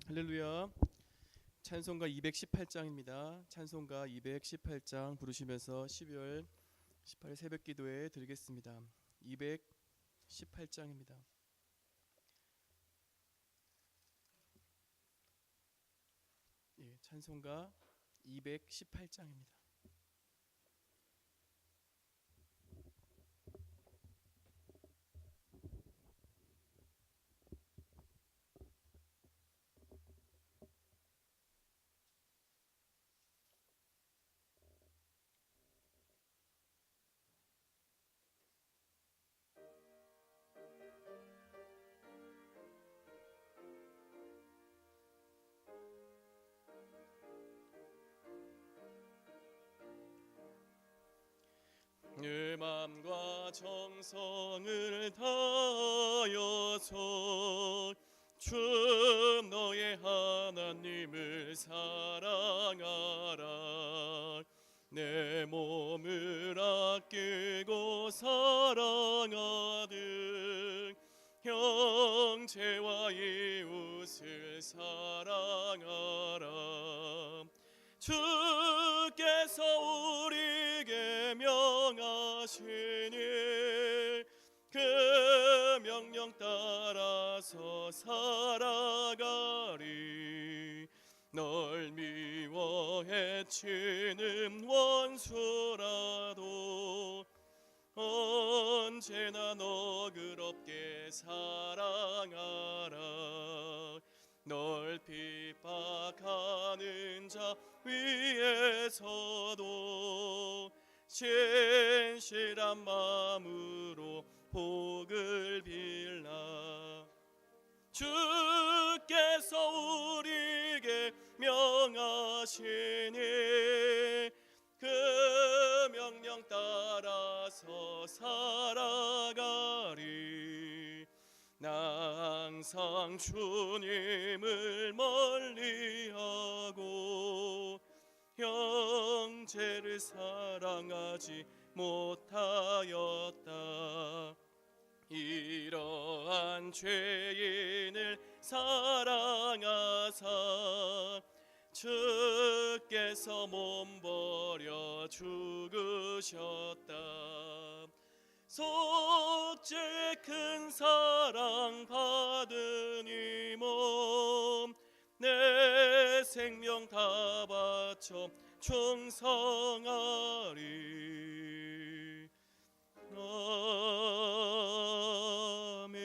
할렐루야. 찬송가 218장입니다. 찬송가 218장 부르시면서 12월 18일 새벽 기도에 드리겠습니다. 218장입니다. 찬송가 218장입니다. 내 맘과 정성을 다하여서 주 너의 하나님을 사랑하라. 내 몸을 아끼고 사랑하듯 형제와 이웃을 사랑하라. 주께서 우리에게 명하시니 그 명령 따라서 살아가리. 널 미워 해치는 원수라도 언제나 너그럽게 사랑하라. 널 핍박하는 자 위에서도 진실한 마음으로 복을 빌라. 주께서 우리에게 명하시니 그 명령 따라서 살아가리. 나 항상 주님을 멀리하고 형제를 사랑하지 못하였다. 이러한 죄인을 사랑하사 주께서 몸버려 죽으셨다. 속죄의 큰 사랑 받은 이 몸 내 생명 다 바쳐 충성하리. 아멘.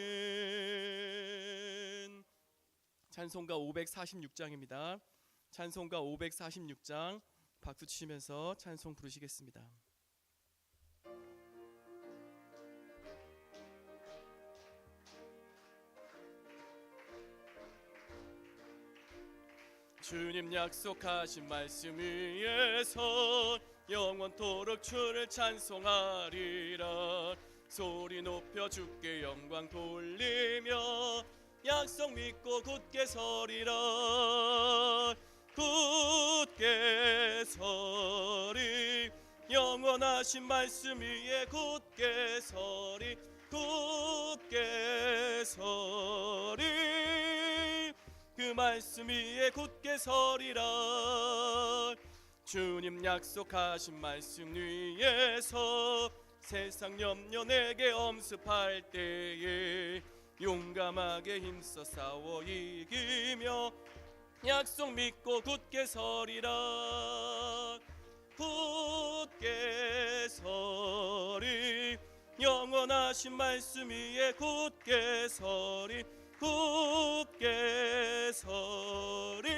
찬송가 546장입니다. 찬송가 546장 박수 치시면서 찬송 부르시겠습니다. 주님 약속하신 말씀 위에서 영원토록 주를 찬송하리라. 소리 높여 주께 영광 돌리며 약속 믿고 굳게 서리라. 굳게 서리. 영원하신 말씀 위에 굳게 서리. 굳게 서리. 그 말씀 위에 굳게 서리라. 주님 약속하신 말씀 위에서 세상 염려 내게 엄습할 때에 용감하게 힘써 싸워 이기며 약속 믿고 굳게 서리라. 굳게 서리. 영원하신 말씀 위에 굳게 서리. 굳게 서리.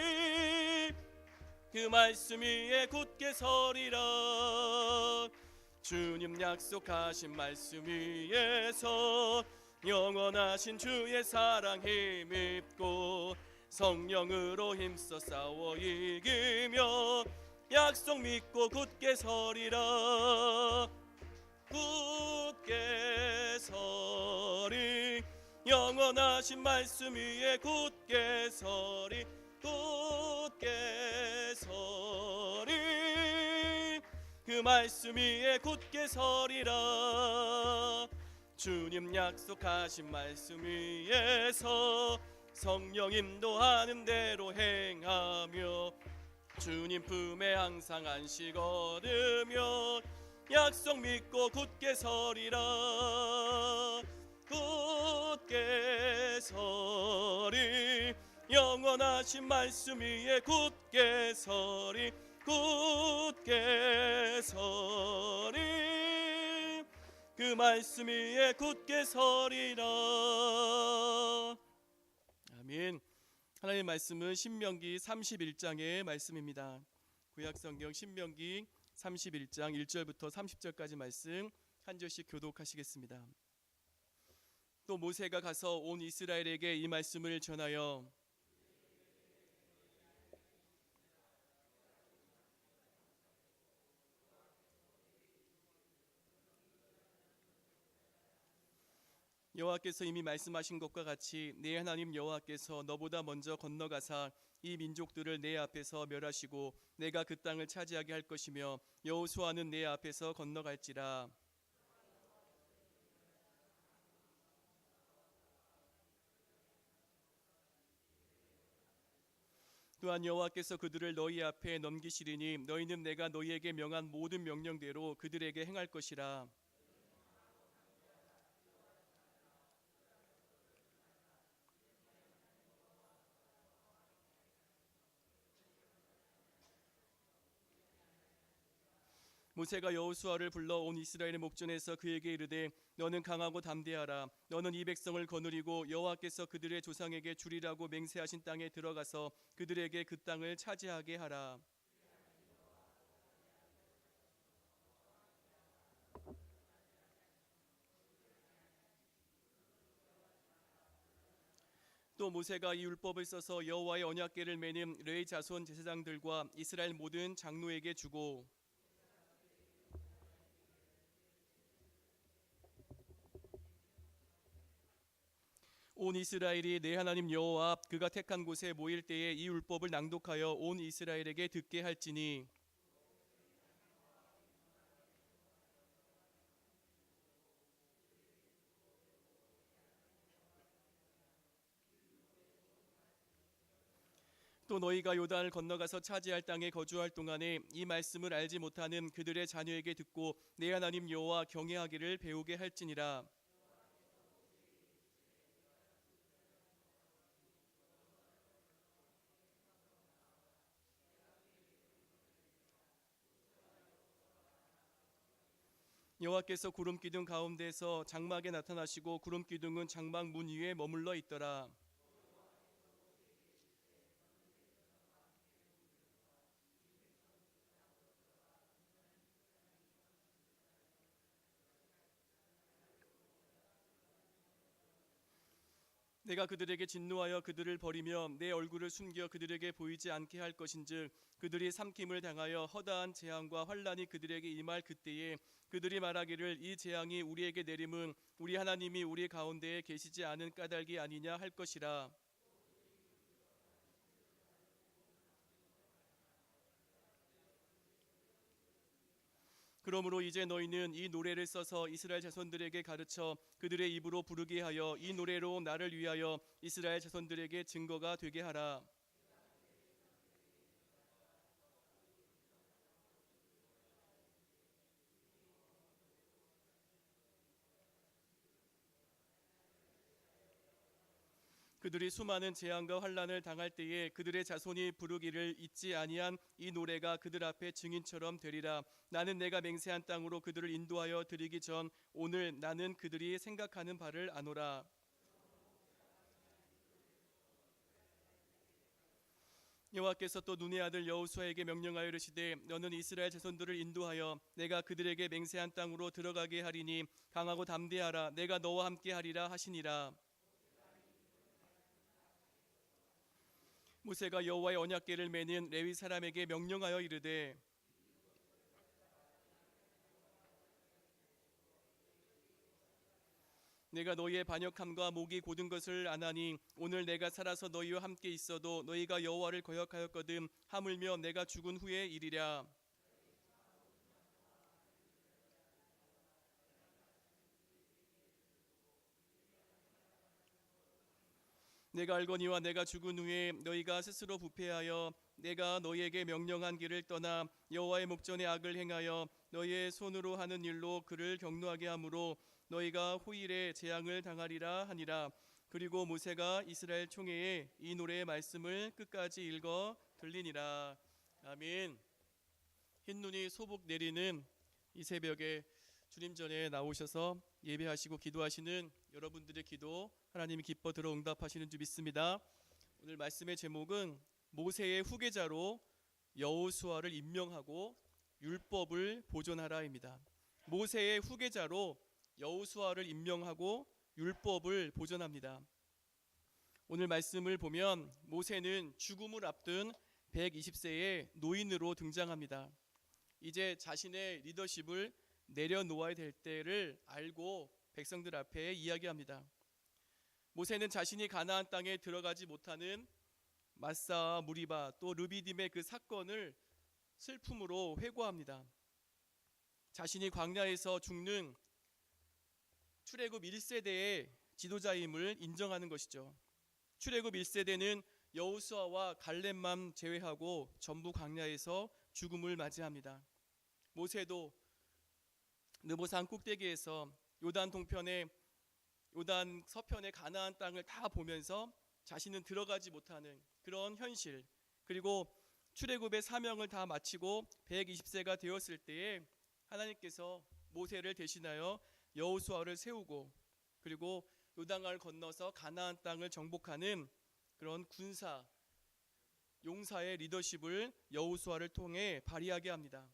그 말씀 위에 굳게 서리라. 주님 약속하신 말씀 위에서 영원하신 주의 사랑 힘입고 성령으로 힘써 싸워 이기며 약속 믿고 굳게 서리라. 굳게 서리. 영원하신 말씀 위에 굳게 서리. 굳게 서리. 그 말씀 위에 굳게 서리라. 주님 약속하신 말씀 위에서 성령 인도하는 대로 행하며 주님 품에 항상 안식 얻으며 약속 믿고 굳게 서리라. 굳게 서리 영원하신 말씀 위에 굳게 서리. 굳게 서리 그 말씀 위에 굳게 서리라. 아멘. 하나님의 말씀은 신명기 31장의 말씀입니다. 구약성경 신명기 31장 1절부터 30절까지 말씀 한 절씩 교독하시겠습니다. 또 모세가 가서 온 이스라엘에게 이 말씀을 전하여 여호와께서 이미 말씀하신 것과 같이 내 하나님 여호와께서 너보다 먼저 건너가사 이 민족들을 내 앞에서 멸하시고 내가 그 땅을 차지하게 할 것이며 여호수아는 내 앞에서 건너갈지라. 또한 여호와께서 그들을 너희 앞에 넘기시리니 너희는 내가 너희에게 명한 모든 명령대로 그들에게 행할 것이라. 모세가 여호수아를 불러 온 이스라엘의 목전에서 그에게 이르되 너는 강하고 담대하라. 너는 이 백성을 거느리고 여호와께서 그들의 조상에게 주리라고 맹세하신 땅에 들어가서 그들에게 그 땅을 차지하게 하라. 또 모세가 이 율법을 써서 여호와의 언약궤를 매는 레위 자손 제사장들과 이스라엘 모든 장로에게 주고 온 이스라엘이 내 하나님 여호와 앞 그가 택한 곳에 모일 때에 이 율법을 낭독하여 온 이스라엘에게 듣게 할지니 또 너희가 요단을 건너가서 차지할 땅에 거주할 동안에 이 말씀을 알지 못하는 그들의 자녀에게 듣고 내 하나님 여호와 경외하기를 배우게 할지니라. 여호와께서 구름 기둥 가운데서 장막에 나타나시고 구름 기둥은 장막 문 위에 머물러 있더라. 내가 그들에게 진노하여 그들을 버리며 내 얼굴을 숨겨 그들에게 보이지 않게 할 것인즉 그들이 삼킴을 당하여 허다한 재앙과 환난이 그들에게 임할 그때에 그들이 말하기를 이 재앙이 우리에게 내림은 우리 하나님이 우리 가운데에 계시지 않은 까닭이 아니냐 할 것이라. 그러므로 이제 너희는 이 노래를 써서 이스라엘 자손들에게 가르쳐 그들의 입으로 부르게 하여 이 노래로 나를 위하여 이스라엘 자손들에게 증거가 되게 하라. 그들이 수많은 재앙과 환난을 당할 때에 그들의 자손이 부르기를 잊지 아니한 이 노래가 그들 앞에 증인처럼 되리라. 나는 내가 맹세한 땅으로 그들을 인도하여 드리기 전 오늘 나는 그들이 생각하는 바를 아노라. 여호와께서 또 눈의 아들 여호수아에게 명령하여 이르시되 너는 이스라엘 자손들을 인도하여 내가 그들에게 맹세한 땅으로 들어가게 하리니 강하고 담대하라. 내가 너와 함께 하리라 하시니라. 모세가 여호와의 언약궤를 매는 레위 사람에게 명령하여 이르되 내가 너희의 반역함과 목이 곧은 것을 아나니 오늘 내가 살아서 너희와 함께 있어도 너희가 여호와를 거역하였거든 하물며 내가 죽은 후에 이리랴. 내가 알거니와 내가 죽은 후에 너희가 스스로 부패하여 내가 너희에게 명령한 길을 떠나 여호와의 목전에 악을 행하여 너희의 손으로 하는 일로 그를 경노하게 하므로 너희가 후일에 재앙을 당하리라 하니라. 그리고 모세가 이스라엘 총회에 이 노래의 말씀을 끝까지 읽어 들리니라. 아멘. 흰눈이 소복 내리는 이 새벽에 주님 전에 나오셔서 예배하시고 기도하시는 여러분들의 기도 하나님이 기뻐 들어 응답하시는 줄 믿습니다. 오늘 말씀의 제목은 모세의 후계자로 여호수아를 임명하고 율법을 보존하라입니다. 모세의 후계자로 여호수아를 임명하고 율법을 보존합니다. 오늘 말씀을 보면 모세는 죽음을 앞둔 120세의 노인으로 등장합니다. 이제 자신의 리더십을 내려놓아야 될 때를 알고 백성들 앞에 이야기합니다. 모세는 자신이 가나안 땅에 들어가지 못하는 마사와 무리바 또 르비딤의 그 사건을 슬픔으로 회고합니다. 자신이 광야에서 죽는 출애굽 1세대의 지도자임을 인정하는 것이죠. 출애굽 1세대는 여호수아와 갈렙만 제외하고 전부 광야에서 죽음을 맞이합니다. 모세도 느보산 꼭대기에서 요단 동편의 요단 서편의 가나안 땅을 다 보면서 자신은 들어가지 못하는 그런 현실, 그리고 출애굽의 사명을 다 마치고 120세가 되었을 때에 하나님께서 모세를 대신하여 여호수아를 세우고 그리고 요단강을 건너서 가나안 땅을 정복하는 그런 군사 용사의 리더십을 여호수아를 통해 발휘하게 합니다.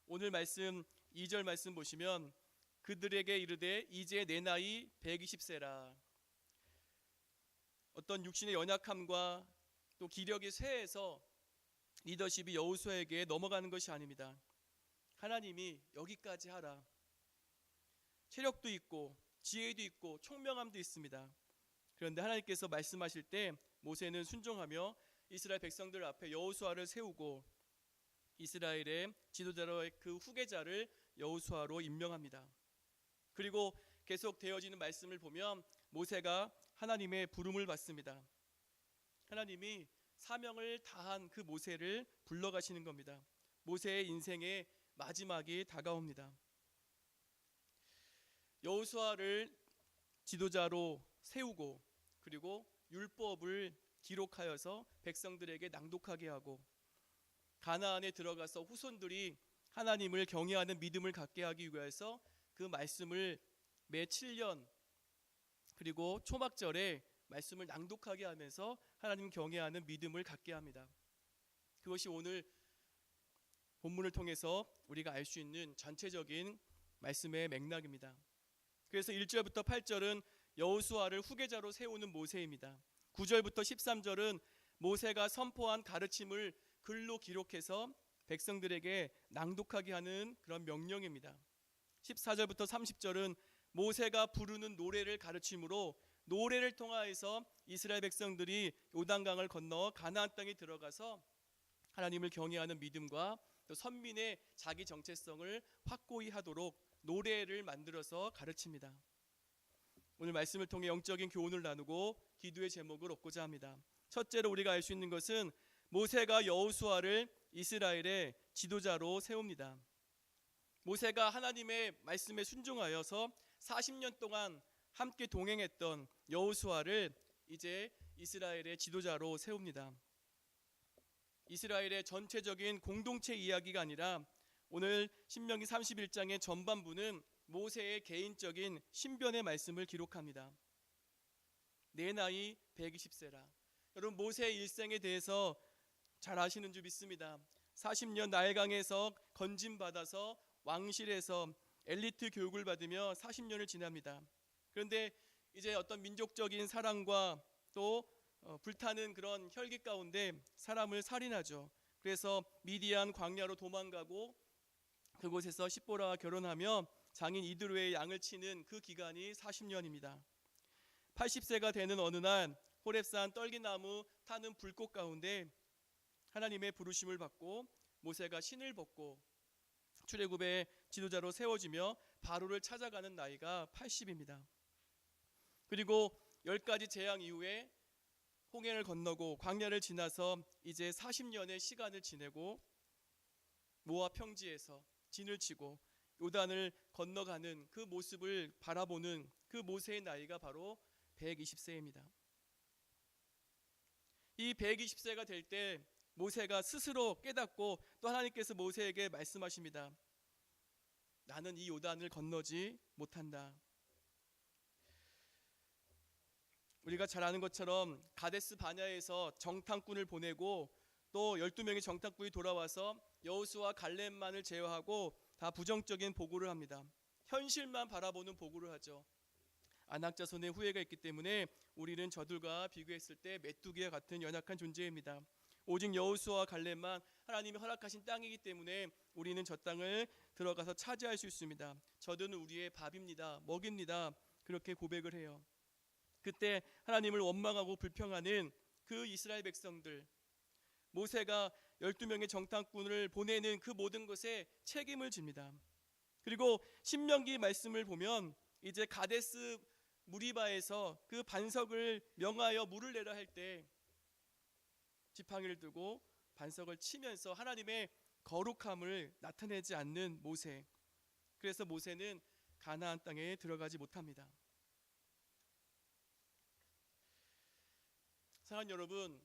오늘 말씀 2절 말씀 보시면 그들에게 이르되 이제 내 나이 120세라. 어떤 육신의 연약함과 또 기력이 쇠해서 리더십이 여호수아에게 넘어가는 것이 아닙니다. 하나님이 여기까지 하라. 체력도 있고 지혜도 있고 총명함도 있습니다. 그런데 하나님께서 말씀하실 때 모세는 순종하며 이스라엘 백성들 앞에 여호수아를 세우고 이스라엘의 지도자로의 그 후계자를 여호수아로 임명합니다. 그리고 계속 되어지는 말씀을 보면 모세가 하나님의 부름을 받습니다. 하나님이 사명을 다한 그 모세를 불러가시는 겁니다. 모세의 인생의 마지막이 다가옵니다. 여호수아를 지도자로 세우고 그리고 율법을 기록하여서 백성들에게 낭독하게 하고 가나안에 들어가서 후손들이 하나님을 경외하는 믿음을 갖게 하기 위해서 그 말씀을 매 7년 그리고 초막절에 말씀을 낭독하게 하면서 하나님 경외하는 믿음을 갖게 합니다. 그것이 오늘 본문을 통해서 우리가 알 수 있는 전체적인 말씀의 맥락입니다. 그래서 1절부터 8절은 여호수아를 후계자로 세우는 모세입니다. 9절부터 13절은 모세가 선포한 가르침을 글로 기록해서 백성들에게 낭독하게 하는 그런 명령입니다. 14절부터 30절은 모세가 부르는 노래를 가르침으로 노래를 통하여서 이스라엘 백성들이 요단강을 건너 가나안 땅에 들어가서 하나님을 경외하는 믿음과 또 선민의 자기 정체성을 확고히 하도록 노래를 만들어서 가르칩니다. 오늘 말씀을 통해 영적인 교훈을 나누고 기도의 제목을 얻고자 합니다. 첫째로 우리가 알 수 있는 것은 모세가 여호수아를 이스라엘의 지도자로 세웁니다. 모세가 하나님의 말씀에 순종하여서 40년 동안 함께 동행했던 여호수아를 이제 이스라엘의 지도자로 세웁니다. 이스라엘의 전체적인 공동체 이야기가 아니라 오늘 신명기 31장의 전반부는 모세의 개인적인 신변의 말씀을 기록합니다. 내 나이 120세라. 여러분 모세의 일생에 대해서 잘 아시는 줄 믿습니다. 40년 나일강에서 건진받아서 왕실에서 엘리트 교육을 받으며 40년을 지납니다. 그런데 이제 어떤 민족적인 사랑과 또 불타는 그런 혈기 가운데 사람을 살인하죠. 그래서 미디안 광야로 도망가고 그곳에서 십보라와 결혼하며 장인 이드로의 양을 치는 그 기간이 40년입니다. 80세가 되는 어느 날 호렙산 떨기나무 타는 불꽃 가운데 하나님의 부르심을 받고 모세가 신을 벗고 출애굽의 지도자로 세워지며 바로를 찾아가는 나이가 80입니다. 그리고 10가지 재앙 이후에 홍해를 건너고 광야를 지나서 이제 40년의 시간을 지내고 모압 평지에서 진을 치고 요단을 건너가는 그 모습을 바라보는 그 모세의 나이가 바로 120세입니다. 이 120세가 될 때 모세가 스스로 깨닫고 또 하나님께서 모세에게 말씀하십니다. 나는 이 요단을 건너지 못한다. 우리가 잘 아는 것처럼 가데스 바냐에서 정탐꾼을 보내고 또 12명의 정탐꾼이 돌아와서 여호수아 갈렙만을 제외하고 다 부정적인 보고를 합니다. 현실만 바라보는 보고를 하죠. 안악자손의 후예가 있기 때문에 우리는 저들과 비교했을 때 메뚜기와 같은 연약한 존재입니다. 오직 여호수아와 갈렙만 하나님이 허락하신 땅이기 때문에 우리는 저 땅을 들어가서 차지할 수 있습니다. 저들은 우리의 밥입니다. 먹입니다. 그렇게 고백을 해요. 그때 하나님을 원망하고 불평하는 그 이스라엘 백성들, 모세가 12명의 정탐꾼을 보내는 그 모든 것에 책임을 집니다. 그리고 신명기 말씀을 보면 이제 가데스 무리바에서 그 반석을 명하여 물을 내라 할 때 지팡이를 들고 반석을 치면서 하나님의 거룩함을 나타내지 않는 모세, 그래서 모세는 가나안 땅에 들어가지 못합니다. 사랑하는 여러분,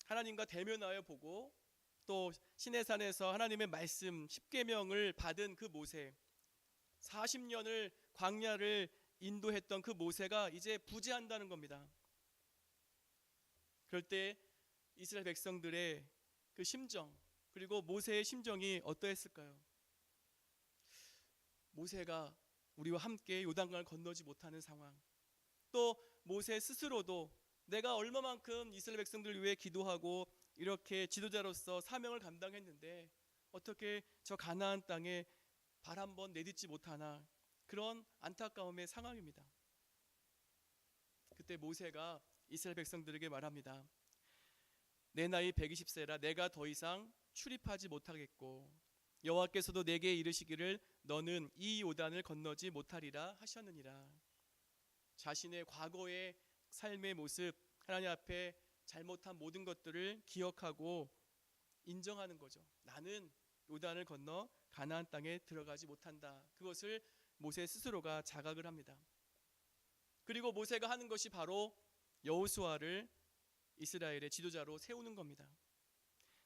하나님과 대면하여 보고 또 시내산에서 하나님의 말씀 10계명을 받은 그 모세, 40년을 광야를 인도했던 그 모세가 이제 부재한다는 겁니다. 그럴 때 이스라엘 백성들의 그 심정, 그리고 모세의 심정이 어떠했을까요? 모세가 우리와 함께 요단강을 건너지 못하는 상황, 또 모세 스스로도 내가 얼마만큼 이스라엘 백성들을 위해 기도하고 이렇게 지도자로서 사명을 감당했는데 어떻게 저 가나안 땅에 발 한 번 내딛지 못하나, 그런 안타까움의 상황입니다. 그때 모세가 이스라엘 백성들에게 말합니다. 내 나이 120세라 내가 더 이상 출입하지 못하겠고 여호와께서도 내게 이르시기를 너는 이 요단을 건너지 못하리라 하셨느니라. 자신의 과거의 삶의 모습, 하나님 앞에 잘못한 모든 것들을 기억하고 인정하는 거죠. 나는 요단을 건너 가나안 땅에 들어가지 못한다. 그것을 모세 스스로가 자각을 합니다. 그리고 모세가 하는 것이 바로 여호수아를 이스라엘의 지도자로 세우는 겁니다.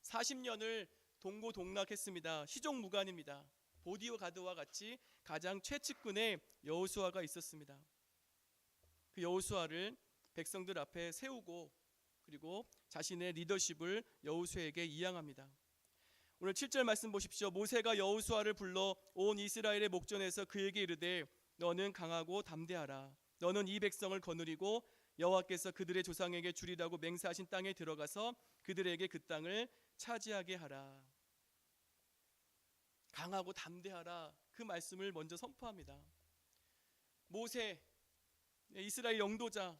40년을 동고동락했습니다. 희족무관입니다. 보디오 가드와 같이 가장 최측근의 여호수아가 있었습니다. 그 여호수아를 백성들 앞에 세우고 그리고 자신의 리더십을 여호수아에게 이양합니다. 오늘 7절 말씀 보십시오. 모세가 여호수아를 불러 온 이스라엘의 목전에서 그에게 이르되 너는 강하고 담대하라. 너는 이 백성을 거느리고 여호와께서 그들의 조상에게 주리라고 맹세하신 땅에 들어가서 그들에게 그 땅을 차지하게 하라. 강하고 담대하라, 그 말씀을 먼저 선포합니다. 모세, 이스라엘 영도자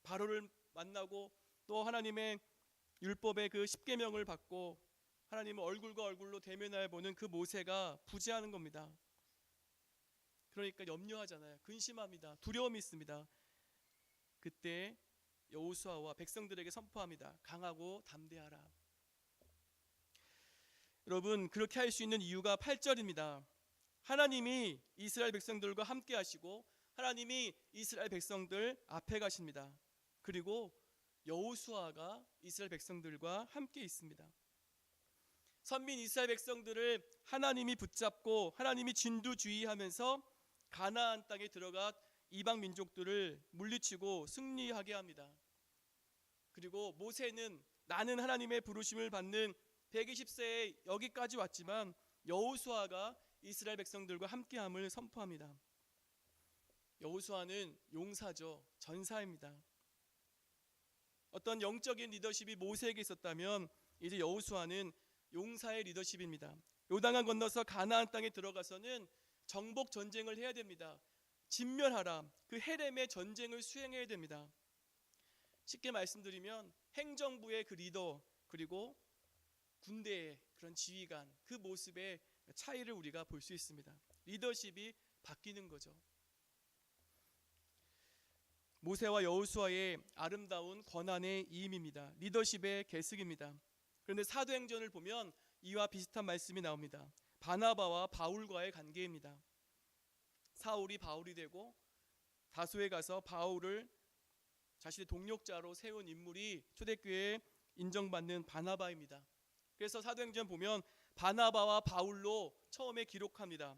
바로를 만나고 또 하나님의 율법의 그 10계명을 받고 하나님을 얼굴과 얼굴로 대면하여 보는 그 모세가 부재하는 겁니다. 그러니까 염려하잖아요. 근심합니다. 두려움이 있습니다. 그때 여호수아와 백성들에게 선포합니다. 강하고 담대하라. 여러분, 그렇게 할 수 있는 이유가 8절입니다. 하나님이 이스라엘 백성들과 함께 하시고 하나님이 이스라엘 백성들 앞에 가십니다. 그리고 여호수아가 이스라엘 백성들과 함께 있습니다. 선민 이스라엘 백성들을 하나님이 붙잡고 하나님이 진두지휘하면서 가나안 땅에 들어가 이방 민족들을 물리치고 승리하게 합니다. 그리고 모세는 나는 하나님의 부르심을 받는 120세에 여기까지 왔지만 여호수아가 이스라엘 백성들과 함께함을 선포합니다. 여호수아는 용사죠. 전사입니다. 어떤 영적인 리더십이 모세에게 있었다면 이제 여호수아는 용사의 리더십입니다. 요단강 건너서 가나안 땅에 들어가서는 정복 전쟁을 해야 됩니다. 진멸하라. 그 헤렘의 전쟁을 수행해야 됩니다. 쉽게 말씀드리면 행정부의 그 리더 그리고 군대의 그런 지휘관, 그 모습의 차이를 우리가 볼 수 있습니다. 리더십이 바뀌는 거죠. 모세와 여호수아의 아름다운 권한의 이임입니다. 리더십의 계승입니다. 그런데 사도행전을 보면 이와 비슷한 말씀이 나옵니다. 바나바와 바울과의 관계입니다. 사울이 바울이 되고 다소에 가서 바울을 자신의 동력자로 세운 인물이 초대교회에 인정받는 바나바입니다. 그래서 사도행전 보면 바나바와 바울로 처음에 기록합니다.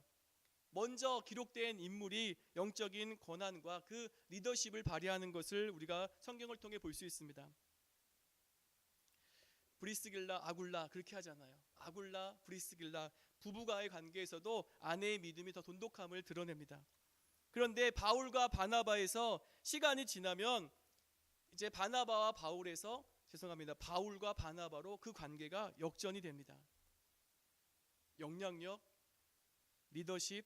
먼저 기록된 인물이 영적인 권한과 그 리더십을 발휘하는 것을 우리가 성경을 통해 볼 수 있습니다. 브리스길라, 아굴라 그렇게 하잖아요. 아굴라, 브리스길라 부부가의 관계에서도 아내의 믿음이 더 돈독함을 드러냅니다. 그런데 바울과 바나바에서 시간이 지나면 이제 바나바와 바울에서 바울과 바나바로 그 관계가 역전이 됩니다. 영향력, 리더십,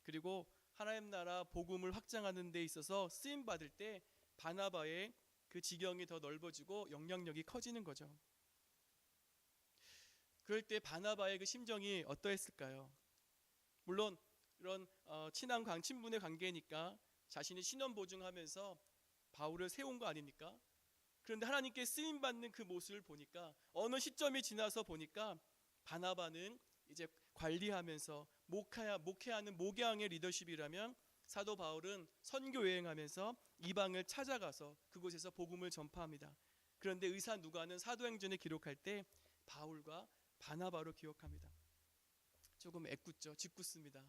그리고 하나님 나라 복음을 확장하는 데 있어서 쓰임 받을 때 바나바의 그 지경이 더 넓어지고 영향력이 커지는 거죠. 그럴 때 바나바의 그 심정이 어떠했을까요? 물론 이런 친한 친분의 관계니까 자신이 신원 보증하면서 바울을 세운 거 아닙니까? 그런데 하나님께 쓰임 받는 그 모습을 보니까 어느 시점이 지나서 보니까 바나바는 이제 관리하면서 목회하는 목양의 리더십이라면 사도 바울은 선교 여행하면서 이방을 찾아가서 그곳에서 복음을 전파합니다. 그런데 의사 누가는 사도행전에 기록할 때 바울과 바나바로 기억합니다. 조금 애꿎죠. 짓궂습니다.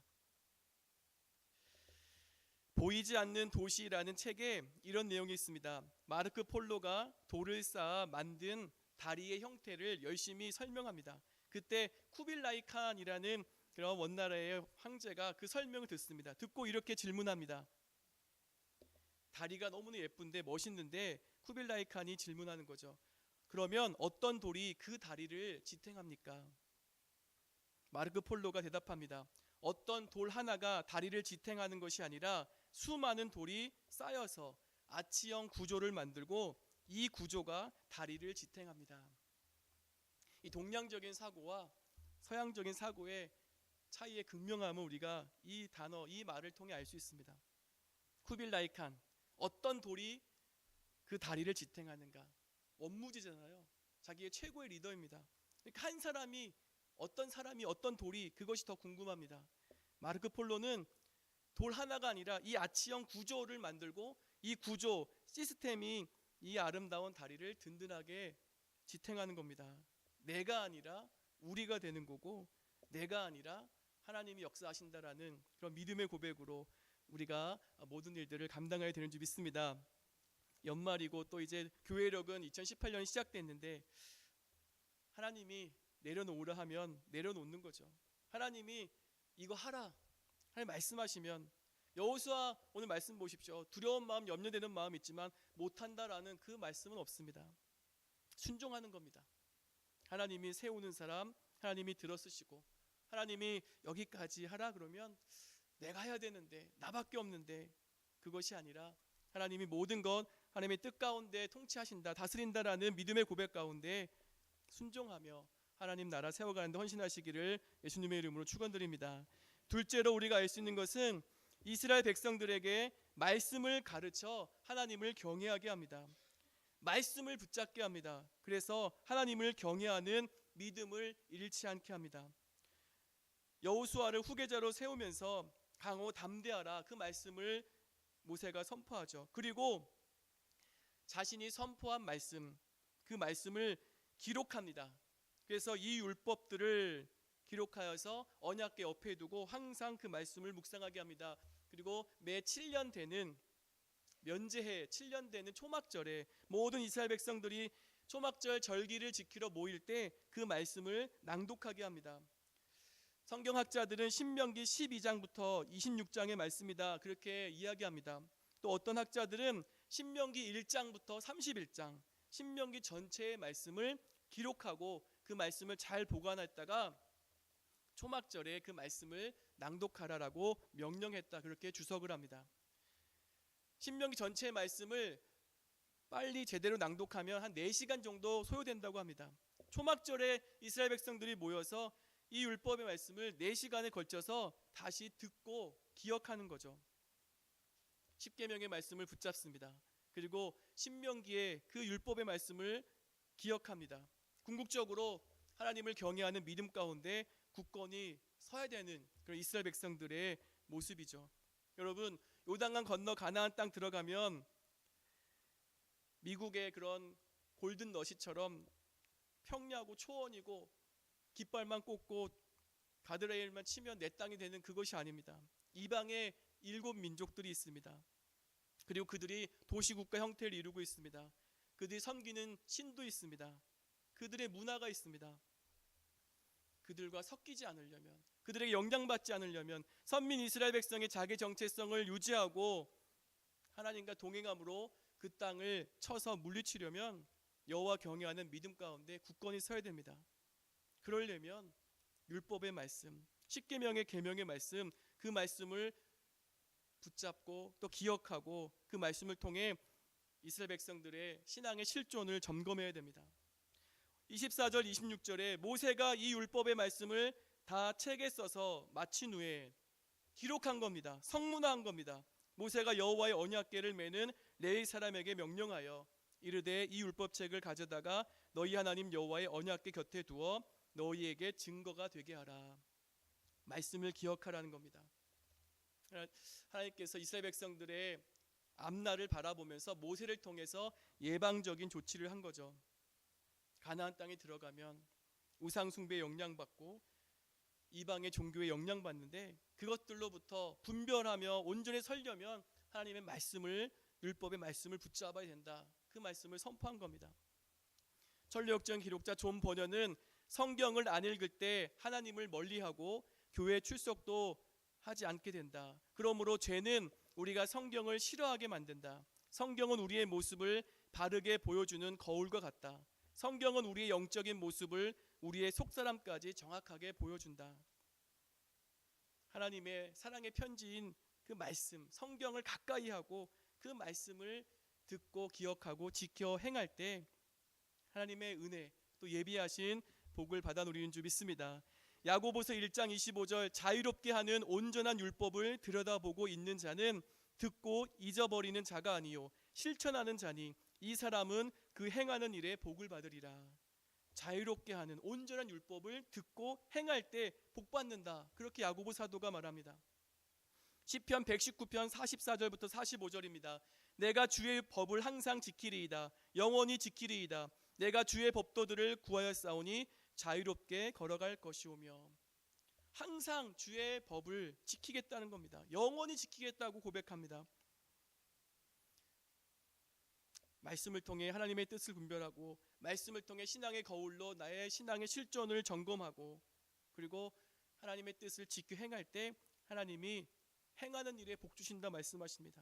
보이지 않는 도시라는 책에 이런 내용이 있습니다. 마르크 폴로가 돌을 쌓아 만든 다리의 형태를 열심히 설명합니다. 그때 쿠빌라이 칸이라는 그런 원나라의 황제가 그 설명을 듣습니다. 듣고 이렇게 질문합니다. 다리가 너무나 예쁜데 멋있는데 쿠빌라이 칸이 질문하는 거죠. 그러면 어떤 돌이 그 다리를 지탱합니까? 마르크 폴로가 대답합니다. 어떤 돌 하나가 다리를 지탱하는 것이 아니라 수많은 돌이 쌓여서 아치형 구조를 만들고 이 구조가 다리를 지탱합니다. 이 동양적인 사고와 서양적인 사고의 차이의 극명함을 우리가 이 단어, 이 말을 통해 알 수 있습니다. 쿠빌라이 칸, 어떤 돌이 그 다리를 지탱하는가? 원무지잖아요. 자기의 최고의 리더입니다. 그러니까 한 사람이 어떤 돌이 그것이 더 궁금합니다. 마르크 폴로는 돌 하나가 아니라 이 아치형 구조를 만들고 이 구조, 시스템이 이 아름다운 다리를 든든하게 지탱하는 겁니다. 내가 아니라 우리가 되는 거고 내가 아니라 하나님이 역사하신다라는 그런 믿음의 고백으로 우리가 모든 일들을 감당해야 되는 줄 믿습니다. 연말이고 또 이제 교회력은 2018년이 시작됐는데 하나님이 내려놓으라 하면 내려놓는 거죠. 하나님이 이거 하라, 하나님 말씀하시면 여호수아 오늘 말씀 보십시오. 두려운 마음, 염려되는 마음 있지만 못한다라는 그 말씀은 없습니다. 순종하는 겁니다. 하나님이 세우는 사람 하나님이 들어쓰시고 하나님이 여기까지 하라 그러면 내가 해야 되는데 나밖에 없는데 그것이 아니라 하나님이 모든 것 하나님의 뜻 가운데 통치하신다, 다스린다라는 믿음의 고백 가운데 순종하며 하나님 나라 세워가는 데 헌신하시기를 예수님의 이름으로 축원드립니다. 둘째로 우리가 알 수 있는 것은 이스라엘 백성들에게 말씀을 가르쳐 하나님을 경외하게 합니다. 말씀을 붙잡게 합니다. 그래서 하나님을 경외하는 믿음을 잃지 않게 합니다. 여호수아를 후계자로 세우면서 강호 담대하라 그 말씀을 모세가 선포하죠. 그리고 자신이 선포한 말씀, 그 말씀을 기록합니다. 그래서 이 율법들을 기록하여서 언약궤 옆에 두고 항상 그 말씀을 묵상하게 합니다. 그리고 매 7년 되는 면제해 7년 되는 초막절에 모든 이스라엘 백성들이 초막절 절기를 지키러 모일 때 그 말씀을 낭독하게 합니다. 성경학자들은 신명기 12장부터 26장의 말씀이다 그렇게 이야기합니다. 또 어떤 학자들은 신명기 1장부터 31장 신명기 전체의 말씀을 기록하고 그 말씀을 잘 보관했다가 초막절에 그 말씀을 낭독하라라고 명령했다 그렇게 주석을 합니다. 신명기 전체의 말씀을 빨리 제대로 낭독하면 한 4시간 정도 소요된다고 합니다. 초막절에 이스라엘 백성들이 모여서 이 율법의 말씀을 4시간에 걸쳐서 다시 듣고 기억하는 거죠. 십계명의 말씀을 붙잡습니다. 그리고 신명기의 그 율법의 말씀을 기억합니다. 궁극적으로 하나님을 경외하는 믿음 가운데 굳건히 서야 되는 그런 이스라엘 백성들의 모습이죠. 여러분, 요단강 건너 가나안 땅 들어가면 미국의 그런 골든 러시처럼 평야고 초원이고 깃발만 꽂고 가드레일만 치면 내 땅이 되는 그것이 아닙니다. 이방에 7 민족들이 있습니다. 그리고 그들이 도시국가 형태를 이루고 있습니다. 그들이 섬기는 신도 있습니다. 그들의 문화가 있습니다. 그들과 섞이지 않으려면, 그들에게 영향받지 않으려면 선민 이스라엘 백성의 자기 정체성을 유지하고 하나님과 동행함으로 그 땅을 쳐서 물리치려면 여호와 경외하는 믿음 가운데 굳건히 서야 됩니다. 그러려면 율법의 말씀, 십계명의 계명의 말씀, 그 말씀을 붙잡고 또 기억하고 그 말씀을 통해 이스라엘 백성들의 신앙의 실존을 점검해야 됩니다. 24절 26절에 모세가 이 율법의 말씀을 다 책에 써서 마친 후에 기록한 겁니다. 성문화한 겁니다. 모세가 여호와의 언약궤를 메는 레위 사람에게 명령하여 이르되 이 율법책을 가져다가 너희 하나님 여호와의 언약궤 곁에 두어 너희에게 증거가 되게 하라. 말씀을 기억하라는 겁니다. 하나님께서 이스라엘 백성들의 앞날을 바라보면서 모세를 통해서 예방적인 조치를 한 거죠. 가나안 땅에 들어가면 우상 숭배에 영향받고 이방의 종교에 영향받는데 그것들로부터 분별하며 온전히 설려면 하나님의 말씀을, 율법의 말씀을 붙잡아야 된다. 그 말씀을 선포한 겁니다. 천류역전 기록자 존 버녀는 성경을 안 읽을 때 하나님을 멀리하고 교회 출석도 하지 않게 된다. 그러므로 죄는 우리가 성경을 싫어하게 만든다. 성경은 우리의 모습을 바르게 보여주는 거울과 같다. 성경은 우리의 영적인 모습을 우리의 속사람까지 정확하게 보여준다. 하나님의 사랑의 편지인 그 말씀, 성경을 가까이 하고 그 말씀을 듣고 기억하고 지켜 행할 때 하나님의 은혜 또 예비하신 복을 받아 누리는 줄 믿습니다. 야고보서 1장 25절 자유롭게 하는 온전한 율법을 들여다보고 있는 자는 듣고 잊어버리는 자가 아니요 실천하는 자니 이 사람은 그 행하는 일에 복을 받으리라. 자유롭게 하는 온전한 율법을 듣고 행할 때 복 받는다. 그렇게 야고보 사도가 말합니다. 시편 119편 44절부터 45절입니다. 내가 주의 법을 항상 지키리이다. 영원히 지키리이다. 내가 주의 법도들을 구하였사오니 자유롭게 걸어갈 것이오며. 항상 주의 법을 지키겠다는 겁니다. 영원히 지키겠다고 고백합니다. 말씀을 통해 하나님의 뜻을 분별하고 말씀을 통해 신앙의 거울로 나의 신앙의 실존을 점검하고 그리고 하나님의 뜻을 지켜 행할 때 하나님이 행하는 일에 복 주신다 말씀하십니다.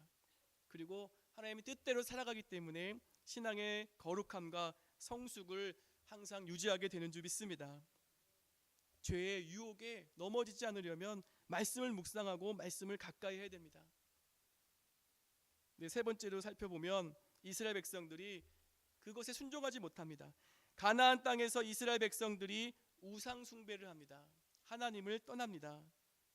그리고 하나님의 뜻대로 살아가기 때문에 신앙의 거룩함과 성숙을 항상 유지하게 되는 줄 믿습니다. 죄의 유혹에 넘어지지 않으려면 말씀을 묵상하고 말씀을 가까이 해야 됩니다. 네, 세 번째로 살펴보면 이스라엘 백성들이 그것에 순종하지 못합니다. 가나안 땅에서 이스라엘 백성들이 우상 숭배를 합니다. 하나님을 떠납니다.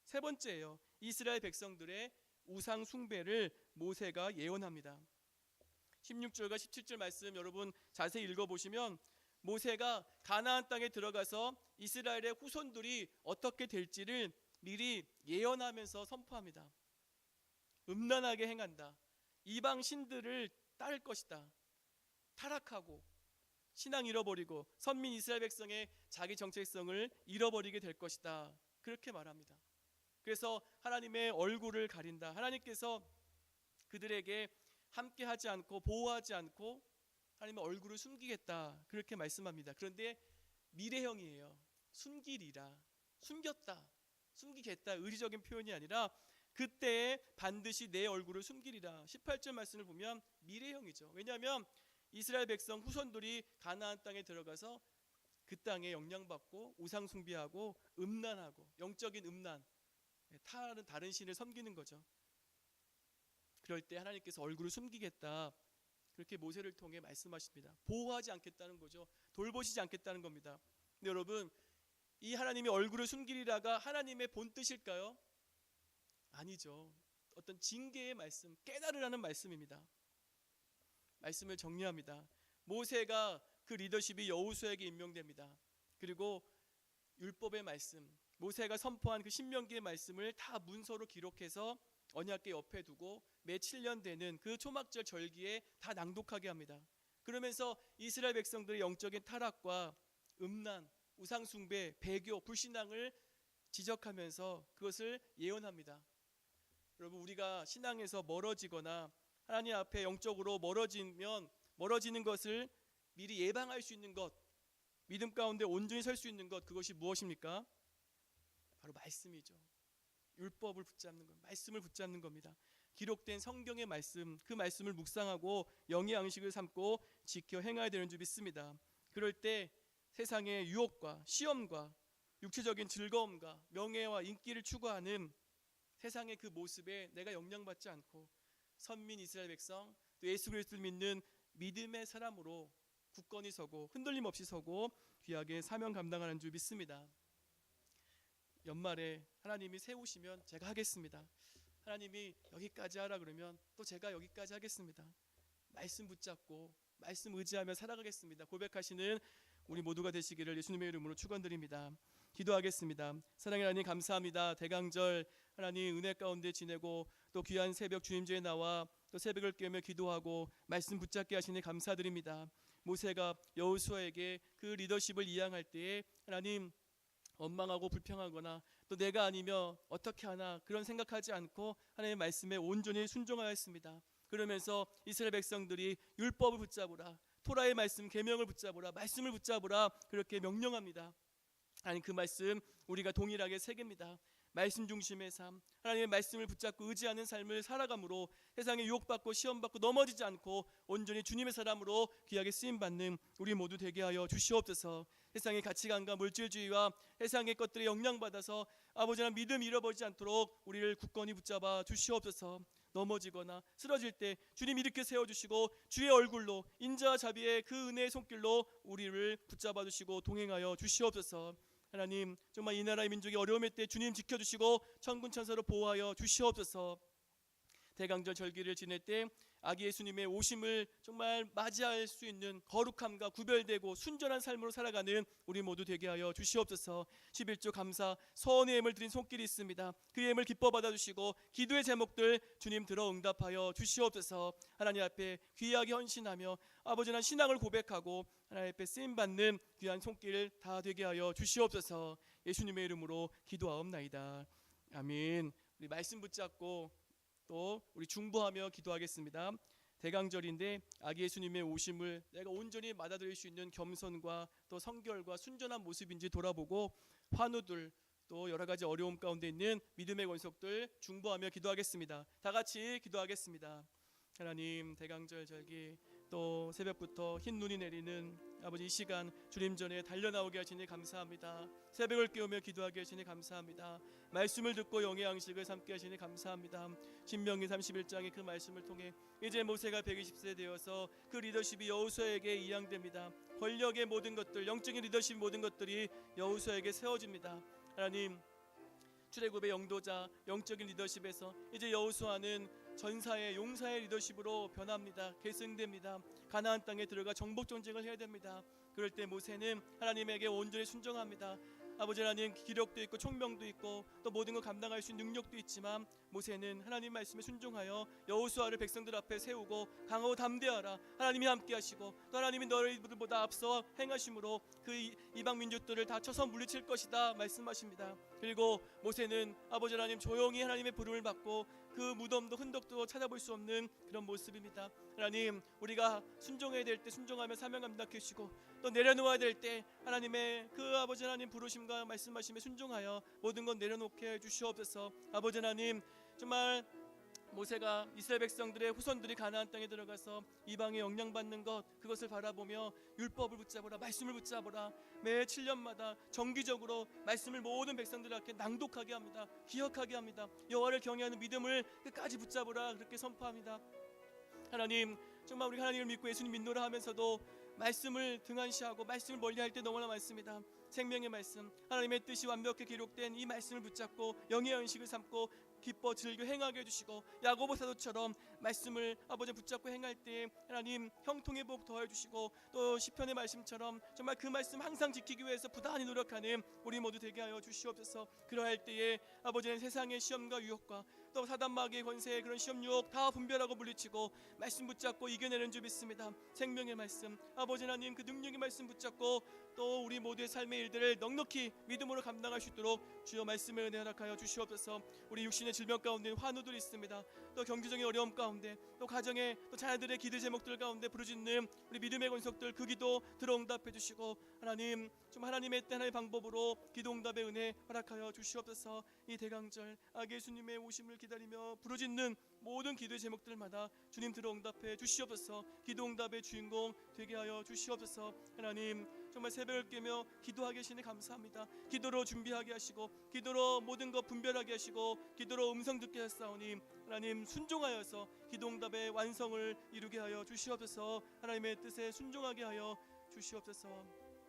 세 번째예요. 이스라엘 백성들의 우상 숭배를 모세가 예언합니다. 16절과 17절 말씀 여러분 자세히 읽어보시면 모세가 가나안 땅에 들어가서 이스라엘의 후손들이 어떻게 될지를 미리 예언하면서 선포합니다. 음란하게 행한다. 이방 신들을 따를 것이다. 타락하고 신앙 잃어버리고 선민 이스라엘 백성의 자기 정체성을 잃어버리게 될 것이다. 그렇게 말합니다. 그래서 하나님의 얼굴을 가린다. 하나님께서 그들에게 함께하지 않고 보호하지 않고 하나님의 얼굴을 숨기겠다. 그렇게 말씀합니다. 그런데 미래형이에요. 숨기리라. 숨겼다. 숨기겠다. 의리적인 표현이 아니라 그때에 반드시 내 얼굴을 숨기리라. 18절 말씀을 보면 미래형이죠. 왜냐하면 이스라엘 백성 후손들이 가나안 땅에 들어가서 그 땅에 영향받고 우상 숭배하고 음란하고 영적인 음란, 다른 신을 섬기는 거죠. 그럴 때 하나님께서 얼굴을 숨기겠다. 그렇게 모세를 통해 말씀하십니다. 보호하지 않겠다는 거죠. 돌보시지 않겠다는 겁니다. 근데 여러분, 이 하나님의 얼굴을 숨기리라가 하나님의 본 뜻일까요? 아니죠. 어떤 징계의 말씀, 깨달으라는 말씀입니다. 말씀을 정리합니다. 모세가 그 리더십이 여호수아에게 임명됩니다. 그리고 율법의 말씀, 모세가 선포한 그 신명기의 말씀을 다 문서로 기록해서 언약궤 옆에 두고 매 7년 되는 그 초막절 절기에 다 낭독하게 합니다. 그러면서 이스라엘 백성들의 영적인 타락과 음란, 우상숭배, 배교, 불신앙을 지적하면서 그것을 예언합니다. 여러분, 우리가 신앙에서 멀어지거나 하나님 앞에 영적으로 멀어지는 것을 미리 예방할 수 있는 것, 믿음 가운데 온전히 설 수 있는 것, 그것이 무엇입니까? 바로 말씀이죠. 율법을 붙잡는 것, 말씀을 붙잡는 겁니다. 기록된 성경의 말씀, 그 말씀을 묵상하고 영의 양식을 삼고 지켜 행해야 되는 줄 믿습니다. 그럴 때 세상의 유혹과 시험과 육체적인 즐거움과 명예와 인기를 추구하는 세상의 그 모습에 내가 영향받지 않고 선민 이스라엘 백성, 또 예수 그리스도를 믿는 믿음의 사람으로 굳건히 서고 흔들림 없이 서고 귀하게 사명 감당하는 줄 믿습니다. 연말에 하나님이 세우시면 제가 하겠습니다. 하나님이 여기까지 하라 그러면 또 제가 여기까지 하겠습니다. 말씀 붙잡고 말씀 의지하며 살아가겠습니다. 고백하시는 우리 모두가 되시기를 예수님의 이름으로 축원드립니다. 기도하겠습니다. 사랑의 하나님, 감사합니다. 대강절 하나님 은혜 가운데 지내고 또 귀한 새벽 주임제에 나와 또 새벽을 깨우며 기도하고 말씀 붙잡게 하시니 감사드립니다. 모세가 여호수아에게 그 리더십을 이양할 때에 하나님 원망하고 불평하거나 또 내가 아니면 어떻게 하나 그런 생각하지 않고 하나님의 말씀에 온전히 순종하였습니다. 그러면서 이스라엘 백성들이 율법을 붙잡으라, 토라의 말씀 계명을 붙잡으라, 말씀을 붙잡으라 그렇게 명령합니다. 하나님, 그 말씀 우리가 동일하게 새깁니다. 말씀 중심의 삶, 하나님의 말씀을 붙잡고 의지하는 삶을 살아감으로 세상에 유혹받고 시험받고 넘어지지 않고 온전히 주님의 사람으로 귀하게 쓰임받는 우리 모두 되게 하여 주시옵소서. 세상의 가치관과 물질주의와 세상의 것들에 영향받아서 아버지 하나님 믿음 잃어버리지 않도록 우리를 굳건히 붙잡아 주시옵소서. 넘어지거나 쓰러질 때 주님 일으켜 세워주시고 주의 얼굴로 인자와 자비의 그 은혜의 손길로 우리를 붙잡아 주시고 동행하여 주시옵소서. 하나님, 정말 이 나라의 민족이 어려움의 때 주님 지켜주시고 천군 천사로 보호하여 주시옵소서. 대강절 절기를 지낼 때 아기 예수님의 오심을 정말 맞이할 수 있는 거룩함과 구별되고 순전한 삶으로 살아가는 우리 모두 되게 하여 주시옵소서. 11조 감사 서원의 예물 드린 손길이 있습니다. 그 예물 기뻐 받아주시고 기도의 제목들 주님 들어 응답하여 주시옵소서. 하나님 앞에 귀하게 헌신하며 아버지 하나님 신앙을 고백하고 하나님 앞에 쓰임받는 귀한 손길 다 되게 하여 주시옵소서. 예수님의 이름으로 기도하옵나이다. 아멘. 우리 말씀 붙잡고 또 우리 중보하며 기도하겠습니다. 대강절인데 아기 예수님의 오심을 내가 온전히 받아들일 수 있는 겸손과 또 성결과 순전한 모습인지 돌아보고 환우들 또 여러 가지 어려움 가운데 있는 믿음의 권속들 중보하며 기도하겠습니다. 다 같이 기도하겠습니다. 하나님, 대강절 절기 또 새벽부터 흰 눈이 내리는 아버지 이 시간 주님 전에 달려나오게 하시니 감사합니다. 새벽을 깨우며 기도하게 하시니 감사합니다. 말씀을 듣고 영의 양식을 삼게 하시니 감사합니다. 신명기 31장의 그 말씀을 통해 이제 모세가 120세 되어서 그 리더십이 여호수아에게 이양됩니다. 권력의 모든 것들, 영적인 리더십 모든 것들이 여호수아에게 세워집니다. 하나님, 출애굽의 영도자 영적인 리더십에서 이제 여호수아는 전사의 용사의 리더십으로 변합니다. 계승됩니다. 가나안 땅에 들어가 정복 전쟁을 해야 됩니다. 그럴 때 모세는 하나님에게 온전히 순종합니다. 아버지 하나님, 기력도 있고 총명도 있고 또 모든 걸 감당할 수 있는 능력도 있지만 모세는 하나님 말씀에 순종하여 여호수아를 백성들 앞에 세우고 강하고 담대하라, 하나님이 함께 하시고 또 하나님이 너희들보다 앞서 행하심으로 그 이방 민족들을 다 쳐서 물리칠 것이다 말씀하십니다. 그리고 모세는 아버지 하나님 조용히 하나님의 부름을 받고 그 무덤도 흔적도 찾아볼 수 없는 그런 모습입니다. 하나님, 우리가 순종해야 될 때 순종하며 사명 감당해 주시고 또 내려놓아야 될 때 하나님의 그 아버지 하나님 부르심과 말씀하심에 순종하여 모든 것 내려놓게 해 주시옵소서. 아버지 하나님, 정말 모세가 이스라엘 백성들의 후손들이 가나안 땅에 들어가서 이방에 영향받는 것, 그것을 바라보며 율법을 붙잡으라, 말씀을 붙잡으라, 매 7년마다 정기적으로 말씀을 모든 백성들에게 낭독하게 합니다. 기억하게 합니다. 여호와를 경외하는 믿음을 끝까지 붙잡으라 그렇게 선포합니다. 하나님, 정말 우리 하나님을 믿고 예수님 믿노라 하면서도 말씀을 등한시하고 말씀을 멀리할 때 너무나 많습니다. 생명의 말씀, 하나님의 뜻이 완벽히 기록된 이 말씀을 붙잡고 영의 양식을 삼고 기뻐 즐겨 행하게 해주시고 야고보 사도처럼 말씀을 아버지 붙잡고 행할 때 하나님 형통의 복 더해 주시고 또 시편의 말씀처럼 정말 그 말씀 항상 지키기 위해서 부단히 노력하는 우리 모두 되게 하여 주시옵소서. 그러할 때에 아버지는 세상의 시험과 유혹과 또 사단 마귀의 권세의 그런 시험 유혹 다 분별하고 물리치고 말씀 붙잡고 이겨내는 줄 믿습니다. 생명의 말씀 아버지 하나님 그 능력의 말씀 붙잡고 또 우리 모두의 삶의 일들을 넉넉히 믿음으로 감당할 수 있도록 주여 말씀을 은혜 허락하여 주시옵소서. 우리 육신의 질병 가운데 환우들이 있습니다. 또 경제적인 어려움 가운데 또 가정의 또 자녀들의 기도 제목들 가운데 부르짖는 우리 믿음의 권속들 그 기도 들어응답해 주시고 하나님 좀 하나님의 때 하나의 방법으로 기도 응답의 은혜 허락하여 주시옵소서. 이 대강절 아기 예수님의 오심을 기다리며 부르짖는 모든 기도의 제목들마다 주님 들어응답해 주시옵소서. 기도 응답의 주인공 되게 하여 주시옵소서. 하나님 정말 새벽을 깨며 기도하게 하시니 감사합니다. 기도로 준비하게 하시고 기도로 모든 것 분별하게 하시고 기도로 음성 듣게 하사오니 하나님 순종하여서 기도 응답의 완성을 이루게 하여 주시옵소서. 하나님의 뜻에 순종하게 하여 주시옵소서.